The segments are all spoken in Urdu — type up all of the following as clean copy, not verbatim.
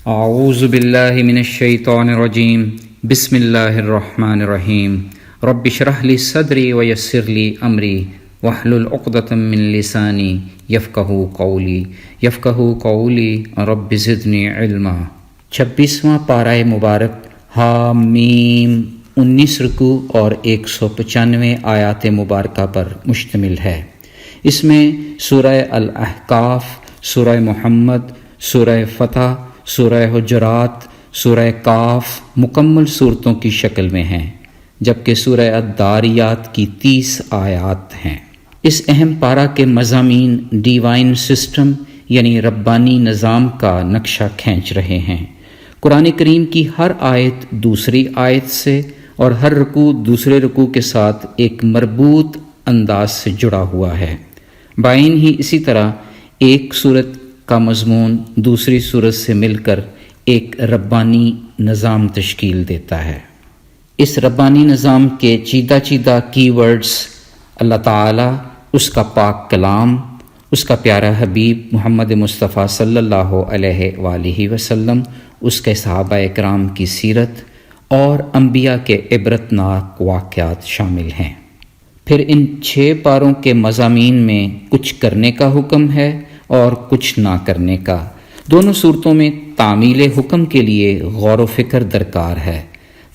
اعوذ باللہ من الشیطان الرجیم بسم اللہ الرحمن الرحیم رب اشرح لی صدری ویسر لی امری واحلل عقدۃ من لسانی یفقہوا قولی رب زدنی علما۔ 26واں پارہ مبارک حامیم 19 رکوع اور 195 آیات مبارکہ پر مشتمل ہے۔ اس میں سورہ الاحقاف، سورہ محمد، سورہ فتح، سورہ حجرات، سورہ کاف مکمل صورتوں کی شکل میں ہیں، جبکہ سورہ الداریات کی 30 آیات ہیں۔ اس اہم پارہ کے مضامین ڈیوائن سسٹم یعنی ربانی نظام کا نقشہ کھینچ رہے ہیں۔ قرآن کریم کی ہر آیت دوسری آیت سے اور ہر رکوع دوسرے رکوع کے ساتھ ایک مربوط انداز سے جڑا ہوا ہے۔ بعین ہی اسی طرح ایک صورت کا مضمون دوسری صورت سے مل کر ایک ربانی نظام تشکیل دیتا ہے۔ اس ربانی نظام کے چیدہ کی ورڈز اللہ تعالیٰ، اس کا پاک کلام، اس کا پیارا حبیب محمد مصطفیٰ صلی اللہ علیہ وآلہ وسلم، اس کے صحابہ اکرام کی سیرت اور انبیاء کے عبرتناک واقعات شامل ہیں۔ پھر ان 6 پاروں کے مضامین میں کچھ کرنے کا حکم ہے اور کچھ نہ کرنے کا۔ دونوں صورتوں میں تعمیل حکم کے لیے غور و فکر درکار ہے،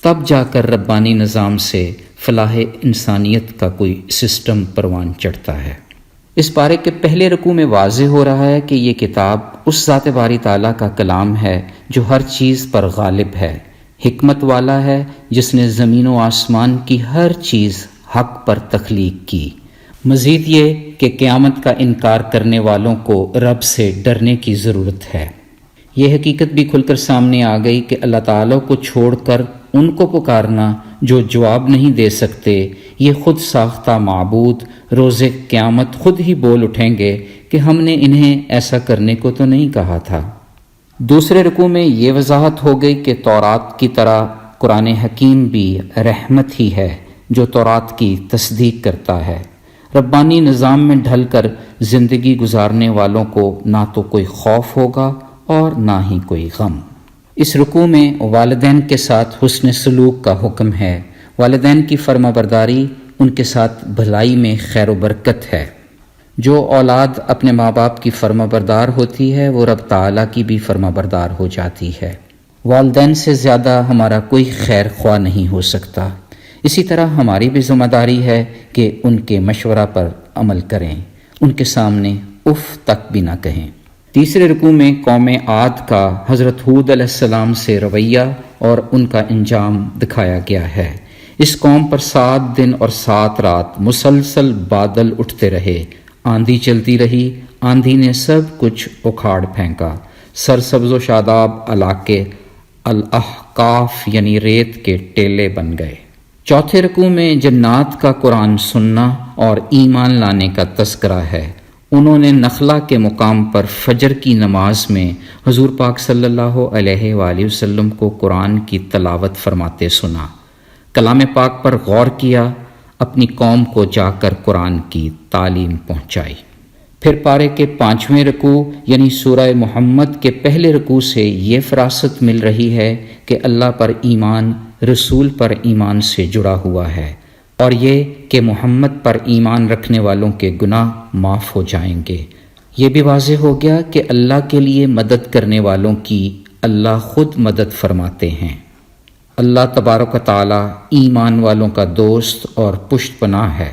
تب جا کر ربانی نظام سے فلاح انسانیت کا کوئی سسٹم پروان چڑھتا ہے۔ اس پارے کے پہلے رکوع میں واضح ہو رہا ہے کہ یہ کتاب اس ذات باری تعالیٰ کا کلام ہے جو ہر چیز پر غالب ہے، حکمت والا ہے، جس نے زمین و آسمان کی ہر چیز حق پر تخلیق کی۔ مزید یہ کہ قیامت کا انکار کرنے والوں کو رب سے ڈرنے کی ضرورت ہے۔ یہ حقیقت بھی کھل کر سامنے آ گئی کہ اللہ تعالیٰ کو چھوڑ کر ان کو پکارنا جو جواب نہیں دے سکتے، یہ خود ساختہ معبود روز قیامت خود ہی بول اٹھیں گے کہ ہم نے انہیں ایسا کرنے کو تو نہیں کہا تھا۔ دوسرے رکوع میں یہ وضاحت ہو گئی کہ تورات کی طرح قرآن حکیم بھی رحمت ہی ہے جو تورات کی تصدیق کرتا ہے۔ ربانی نظام میں ڈھل کر زندگی گزارنے والوں کو نہ تو کوئی خوف ہوگا اور نہ ہی کوئی غم۔ اس رکوع میں والدین کے ساتھ حسن سلوک کا حکم ہے۔ والدین کی فرما برداری ان کے ساتھ بھلائی میں خیر و برکت ہے۔ جو اولاد اپنے ماں باپ کی فرما بردار ہوتی ہے وہ رب تعالیٰ کی بھی فرما بردار ہو جاتی ہے۔ والدین سے زیادہ ہمارا کوئی خیر خواہ نہیں ہو سکتا۔ اسی طرح ہماری بھی ذمہ داری ہے کہ ان کے مشورہ پر عمل کریں، ان کے سامنے اف تک بھی نہ کہیں۔ تیسرے رکوع میں قوم عاد کا حضرت ہود علیہ السلام سے رویہ اور ان کا انجام دکھایا گیا ہے۔ اس قوم پر 7 دن اور 7 رات مسلسل بادل اٹھتے رہے، آندھی چلتی رہی، آندھی نے سب کچھ اکھاڑ پھینکا۔ سرسبز و شاداب علاقے الاحقاف یعنی ریت کے ٹیلے بن گئے۔ چوتھے رکوع میں جنات کا قرآن سننا اور ایمان لانے کا تذکرہ ہے۔ انہوں نے نخلا کے مقام پر فجر کی نماز میں حضور پاک صلی اللہ علیہ وآلہ وسلم کو قرآن کی تلاوت فرماتے سنا، کلام پاک پر غور کیا، اپنی قوم کو جا کر قرآن کی تعلیم پہنچائی۔ پھر پارے کے 5ویں رکوع یعنی سورہ محمد کے پہلے رکوع سے یہ فراست مل رہی ہے کہ اللہ پر ایمان رسول پر ایمان سے جڑا ہوا ہے، اور یہ کہ محمد پر ایمان رکھنے والوں کے گناہ معاف ہو جائیں گے۔ یہ بھی واضح ہو گیا کہ اللہ کے لیے مدد کرنے والوں کی اللہ خود مدد فرماتے ہیں۔ اللہ تبارک و تعالی ایمان والوں کا دوست اور پشت پناہ ہے۔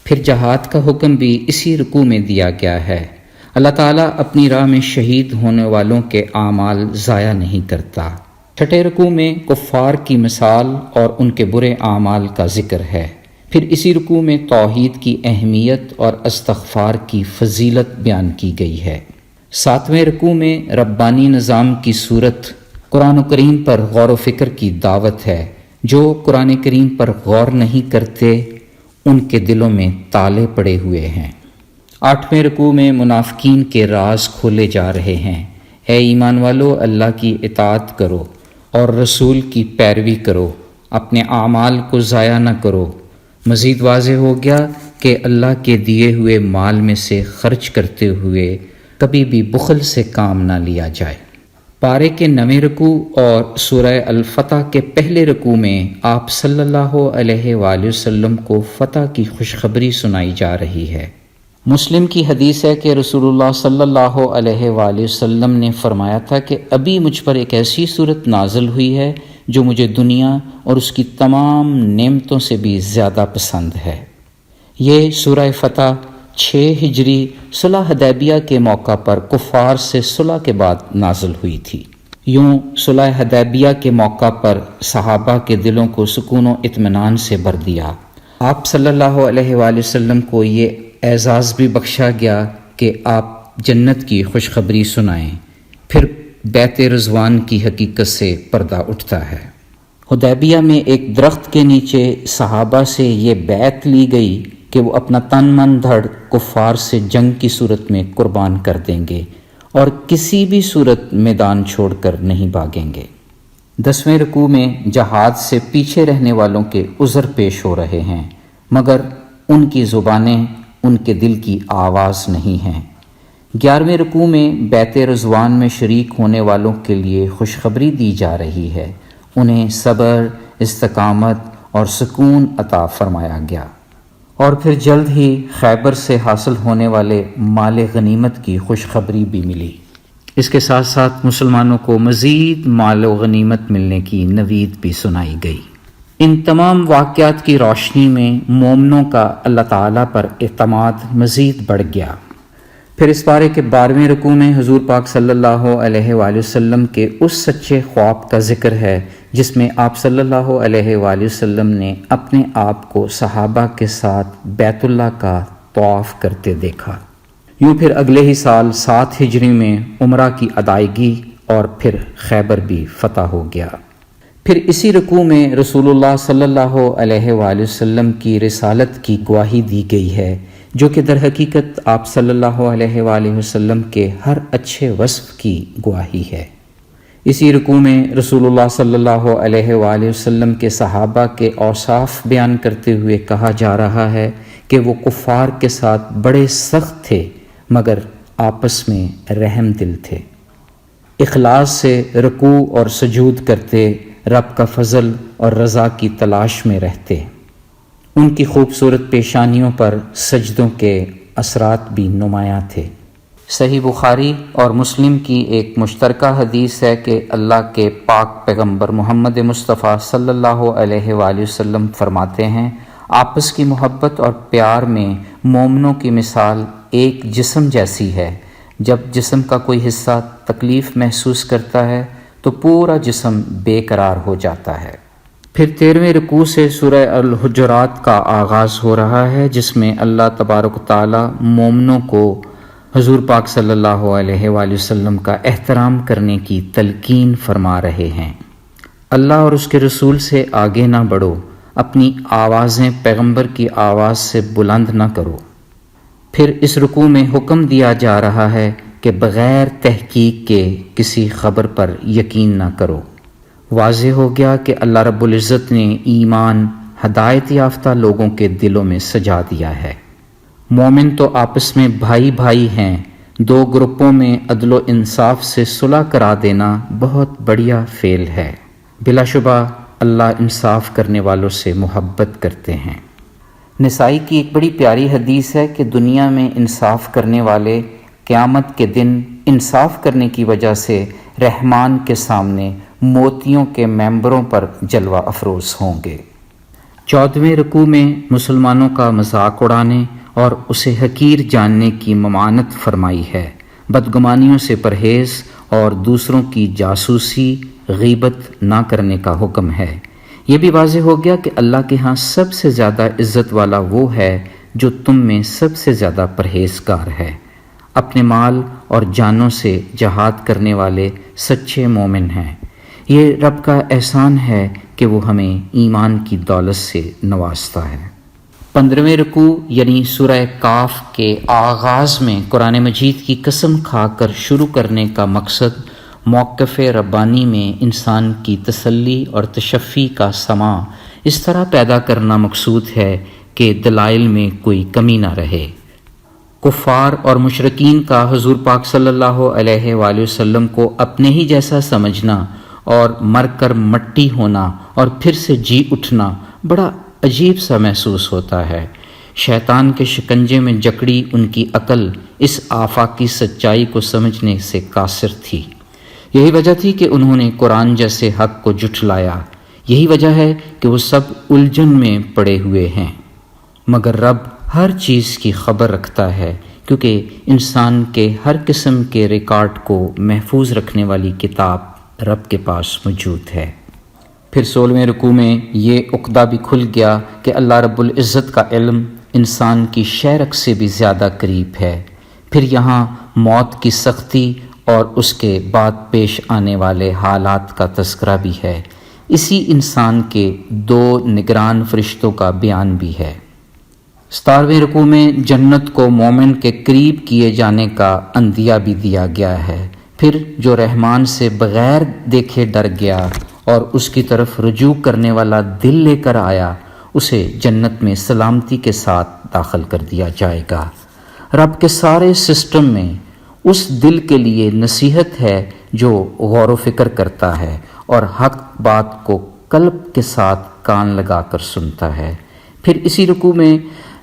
پھر جہاد کا حکم بھی اسی رکوع میں دیا گیا ہے۔ اللہ تعالیٰ اپنی راہ میں شہید ہونے والوں کے اعمال ضائع نہیں کرتا۔ چھٹے رکوع میں کفار کی مثال اور ان کے برے اعمال کا ذکر ہے۔ پھر اسی رکوع میں توحید کی اہمیت اور استغفار کی فضیلت بیان کی گئی ہے۔ 7ویں رکوع میں ربانی نظام کی صورت قرآن و کریم پر غور و فکر کی دعوت ہے۔ جو قرآن کریم پر غور نہیں کرتے ان کے دلوں میں تالے پڑے ہوئے ہیں۔ 8ویں رکوع میں منافقین کے راز کھولے جا رہے ہیں۔ اے ایمان والو، اللہ کی اطاعت کرو اور رسول کی پیروی کرو، اپنے اعمال کو ضائع نہ کرو۔ مزید واضح ہو گیا کہ اللہ کے دیے ہوئے مال میں سے خرچ کرتے ہوئے کبھی بھی بخل سے کام نہ لیا جائے۔ پارے کے 9ویں رکوع اور سورہ الفتح کے پہلے رکوع میں آپ صلی اللہ علیہ وآلہ وسلم کو فتح کی خوشخبری سنائی جا رہی ہے۔ مسلم کی حدیث ہے کہ رسول اللہ صلی اللہ علیہ وآلہ وسلم نے فرمایا تھا کہ ابھی مجھ پر ایک ایسی صورت نازل ہوئی ہے جو مجھے دنیا اور اس کی تمام نعمتوں سے بھی زیادہ پسند ہے۔ یہ سورہ فتح 6 ہجری صلح حدیبیہ کے موقع پر کفار سے صلح کے بعد نازل ہوئی تھی۔ یوں صلح حدیبیہ کے موقع پر صحابہ کے دلوں کو سکون و اطمینان سے بھر دیا۔ آپ صلی اللہ علیہ وآلہ وسلم کو یہ اعزاز بھی بخشا گیا کہ آپ جنت کی خوشخبری سنائیں۔ پھر بیت رضوان کی حقیقت سے پردہ اٹھتا ہے۔ حدیبیہ میں ایک درخت کے نیچے صحابہ سے یہ بیعت لی گئی کہ وہ اپنا تن من دھڑ کفار سے جنگ کی صورت میں قربان کر دیں گے اور کسی بھی صورت میدان چھوڑ کر نہیں بھاگیں گے۔ 10ویں رکوع میں جہاد سے پیچھے رہنے والوں کے عذر پیش ہو رہے ہیں، مگر ان کی زبانیں ان کے دل کی آواز نہیں ہیں۔ 11ویں رکوع میں بیت رضوان میں شریک ہونے والوں کے لیے خوشخبری دی جا رہی ہے، انہیں صبر، استقامت اور سکون عطا فرمایا گیا۔ اور پھر جلد ہی خیبر سے حاصل ہونے والے مال غنیمت کی خوشخبری بھی ملی۔ اس کے ساتھ ساتھ مسلمانوں کو مزید مال و غنیمت ملنے کی نوید بھی سنائی گئی۔ ان تمام واقعات کی روشنی میں مومنوں کا اللہ تعالیٰ پر اعتماد مزید بڑھ گیا۔ پھر اس پارے کے 12ویں رکوع میں حضور پاک صلی اللہ علیہ وآلہ وسلم کے اس سچے خواب کا ذکر ہے جس میں آپ صلی اللہ علیہ وآلہ وسلم نے اپنے آپ کو صحابہ کے ساتھ بیت اللہ کا طواف کرتے دیکھا۔ یوں پھر اگلے ہی سال 7 ہجری میں عمرہ کی ادائیگی اور پھر خیبر بھی فتح ہو گیا۔ پھر اسی رکوع میں رسول اللہ صلی اللہ علیہ وآلہ وسلم کی رسالت کی گواہی دی گئی ہے، جو کہ در حقیقت آپ صلی اللہ علیہ وآلہ وسلم کے ہر اچھے وصف کی گواہی ہے۔ اسی رکوع میں رسول اللہ صلی اللہ علیہ وآلہ وسلم کے صحابہ کے اوصاف بیان کرتے ہوئے کہا جا رہا ہے کہ وہ کفار کے ساتھ بڑے سخت تھے مگر آپس میں رحم دل تھے، اخلاص سے رکوع اور سجود کرتے، رب کا فضل اور رضا کی تلاش میں رہتے۔ ان کی خوبصورت پیشانیوں پر سجدوں کے اثرات بھی نمایاں تھے۔ صحیح بخاری اور مسلم کی ایک مشترکہ حدیث ہے کہ اللہ کے پاک پیغمبر محمد مصطفیٰ صلی اللہ علیہ وآلہ وسلم فرماتے ہیں، آپس کی محبت اور پیار میں مومنوں کی مثال ایک جسم جیسی ہے۔ جب جسم کا کوئی حصہ تکلیف محسوس کرتا ہے تو پورا جسم بے قرار ہو جاتا ہے۔ پھر 13ویں رکوع سے سورہ الحجرات کا آغاز ہو رہا ہے، جس میں اللہ تبارک و تعالی مومنوں کو حضور پاک صلی اللہ علیہ وآلہ وسلم کا احترام کرنے کی تلقین فرما رہے ہیں۔ اللہ اور اس کے رسول سے آگے نہ بڑھو، اپنی آوازیں پیغمبر کی آواز سے بلند نہ کرو۔ پھر اس رکوع میں حکم دیا جا رہا ہے کہ بغیر تحقیق کے کسی خبر پر یقین نہ کرو۔ واضح ہو گیا کہ اللہ رب العزت نے ایمان ہدایت یافتہ لوگوں کے دلوں میں سجا دیا ہے۔ مومن تو آپس میں بھائی بھائی ہیں، دو گروپوں میں عدل و انصاف سے صلح کرا دینا بہت بڑھیا فعل ہے۔ بلا شبہ اللہ انصاف کرنے والوں سے محبت کرتے ہیں۔ نسائی کی ایک بڑی پیاری حدیث ہے کہ دنیا میں انصاف کرنے والے قیامت کے دن انصاف کرنے کی وجہ سے رحمان کے سامنے موتیوں کے ممبروں پر جلوہ افروز ہوں گے۔ 14ویں رکوع میں مسلمانوں کا مذاق اڑانے اور اسے حقیر جاننے کی ممانعت فرمائی ہے، بدگمانیوں سے پرہیز اور دوسروں کی جاسوسی غیبت نہ کرنے کا حکم ہے۔ یہ بھی واضح ہو گیا کہ اللہ کے ہاں سب سے زیادہ عزت والا وہ ہے جو تم میں سب سے زیادہ پرہیزگار ہے۔ اپنے مال اور جانوں سے جہاد کرنے والے سچے مومن ہیں۔ یہ رب کا احسان ہے کہ وہ ہمیں ایمان کی دولت سے نوازتا ہے۔ 15ویں رکوع یعنی سورہ کاف کے آغاز میں قرآن مجید کی قسم کھا کر شروع کرنے کا مقصد موقف ربانی میں انسان کی تسلی اور تشفی کا سماع اس طرح پیدا کرنا مقصود ہے کہ دلائل میں کوئی کمی نہ رہے۔ کفار اور مشرکین کا حضور پاک صلی اللہ علیہ وآلہ وسلم کو اپنے ہی جیسا سمجھنا اور مر کر مٹی ہونا اور پھر سے جی اٹھنا بڑا عجیب سا محسوس ہوتا ہے۔ شیطان کے شکنجے میں جکڑی ان کی عقل اس آفاقی سچائی کو سمجھنے سے قاصر تھی۔ یہی وجہ تھی کہ انہوں نے قرآن جیسے حق کو جھٹلایا۔ یہی وجہ ہے کہ وہ سب الجھن میں پڑے ہوئے ہیں۔ مگر رب ہر چیز کی خبر رکھتا ہے، کیونکہ انسان کے ہر قسم کے ریکارڈ کو محفوظ رکھنے والی کتاب رب کے پاس موجود ہے۔ پھر 16ویں رکوع میں یہ عقدہ بھی کھل گیا کہ اللہ رب العزت کا علم انسان کی شہرک سے بھی زیادہ قریب ہے۔ پھر یہاں موت کی سختی اور اس کے بعد پیش آنے والے حالات کا تذکرہ بھی ہے۔ اسی انسان کے 2 نگران فرشتوں کا بیان بھی ہے۔ 17ویں رکوع میں جنت کو مومن کے قریب کیے جانے کا عندیہ بھی دیا گیا ہے۔ پھر جو رحمان سے بغیر دیکھے ڈر گیا اور اس کی طرف رجوع کرنے والا دل لے کر آیا، اسے جنت میں سلامتی کے ساتھ داخل کر دیا جائے گا۔ رب کے سارے سسٹم میں اس دل کے لیے نصیحت ہے جو غور و فکر کرتا ہے اور حق بات کو قلب کے ساتھ کان لگا کر سنتا ہے۔ پھر اسی رکوع میں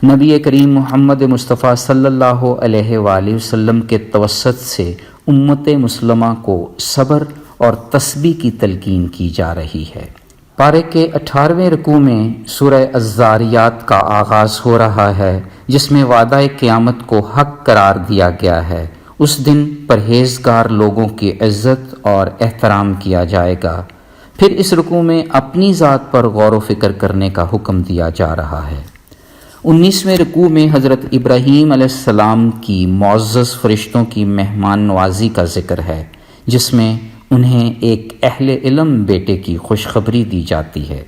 نبی کریم محمد مصطفیٰ صلی اللہ علیہ وآلہ وسلم کے توسط سے امت مسلمہ کو صبر اور تسبیح کی تلقین کی جا رہی ہے۔ پارے کے 18ویں رکوع میں سورہ الذاریات کا آغاز ہو رہا ہے، جس میں وعدہ قیامت کو حق قرار دیا گیا ہے۔ اس دن پرہیزگار لوگوں کی عزت اور احترام کیا جائے گا۔ پھر اس رکوع میں اپنی ذات پر غور و فکر کرنے کا حکم دیا جا رہا ہے۔ 19ویں رکوع میں حضرت ابراہیم علیہ السلام کی معزز فرشتوں کی مہمان نوازی کا ذکر ہے، جس میں انہیں ایک اہل علم بیٹے کی خوشخبری دی جاتی ہے۔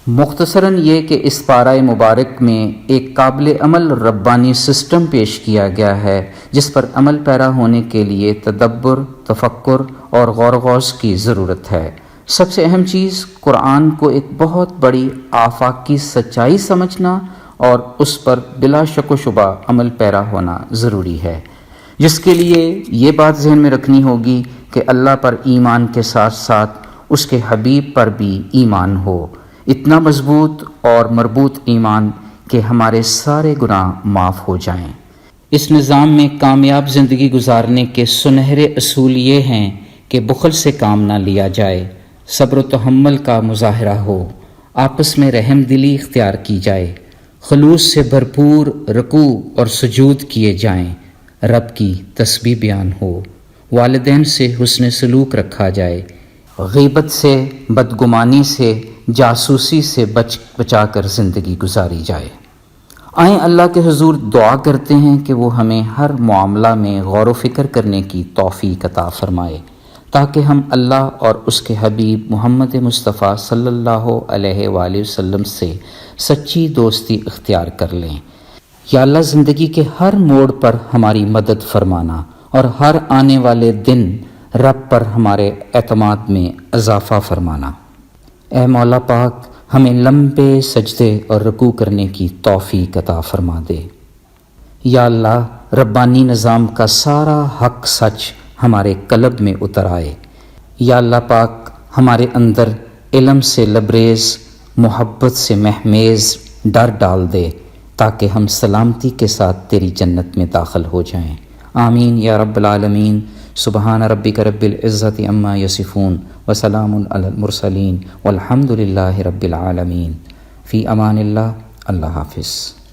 مختصراً یہ کہ اس پارہ مبارک میں ایک قابل عمل ربانی سسٹم پیش کیا گیا ہے، جس پر عمل پیرا ہونے کے لیے تدبر، تفکر اور غور و خوض کی ضرورت ہے۔ سب سے اہم چیز قرآن کو ایک بہت بڑی آفاقی سچائی سمجھنا اور اس پر بلا شک و شبہ عمل پیرا ہونا ضروری ہے، جس کے لیے یہ بات ذہن میں رکھنی ہوگی کہ اللہ پر ایمان کے ساتھ ساتھ اس کے حبیب پر بھی ایمان ہو، اتنا مضبوط اور مربوط ایمان کہ ہمارے سارے گناہ معاف ہو جائیں۔ اس نظام میں کامیاب زندگی گزارنے کے سنہرے اصول یہ ہیں کہ بخل سے کام نہ لیا جائے، صبر و تحمل کا مظاہرہ ہو، آپس میں رحم دلی اختیار کی جائے، خلوص سے بھرپور رکوع اور سجود کیے جائیں، رب کی تسبیح بیان ہو، والدین سے حسن سلوک رکھا جائے، غیبت سے، بدگمانی سے، جاسوسی سے بچا کر زندگی گزاری جائے۔ آئیں اللہ کے حضور دعا کرتے ہیں کہ وہ ہمیں ہر معاملہ میں غور و فکر کرنے کی توفیق عطا فرمائے، تاکہ ہم اللہ اور اس کے حبیب محمد مصطفیٰ صلی اللہ علیہ وآلہ وسلم سے سچی دوستی اختیار کر لیں۔ یا اللہ زندگی کے ہر موڑ پر ہماری مدد فرمانا اور ہر آنے والے دن رب پر ہمارے اعتماد میں اضافہ فرمانا۔ اے مولا پاک، ہمیں لمبے سجدے اور رکوع کرنے کی توفیق عطا فرما دے۔ یا اللہ ربانی نظام کا سارا حق سچ ہمارے قلب میں اتر آئے۔ یا اللہ پاک ہمارے اندر علم سے لبریز، محبت سے مہمیز ڈر ڈال دے، تاکہ ہم سلامتی کے ساتھ تیری جنت میں داخل ہو جائیں۔ آمین یا رب العالمین۔ سبحان ربک رب العزت عما یصفون وسلام علی المرسلین والحمد للہ رب العالمین۔ فی امان اللہ۔ اللہ حافظ۔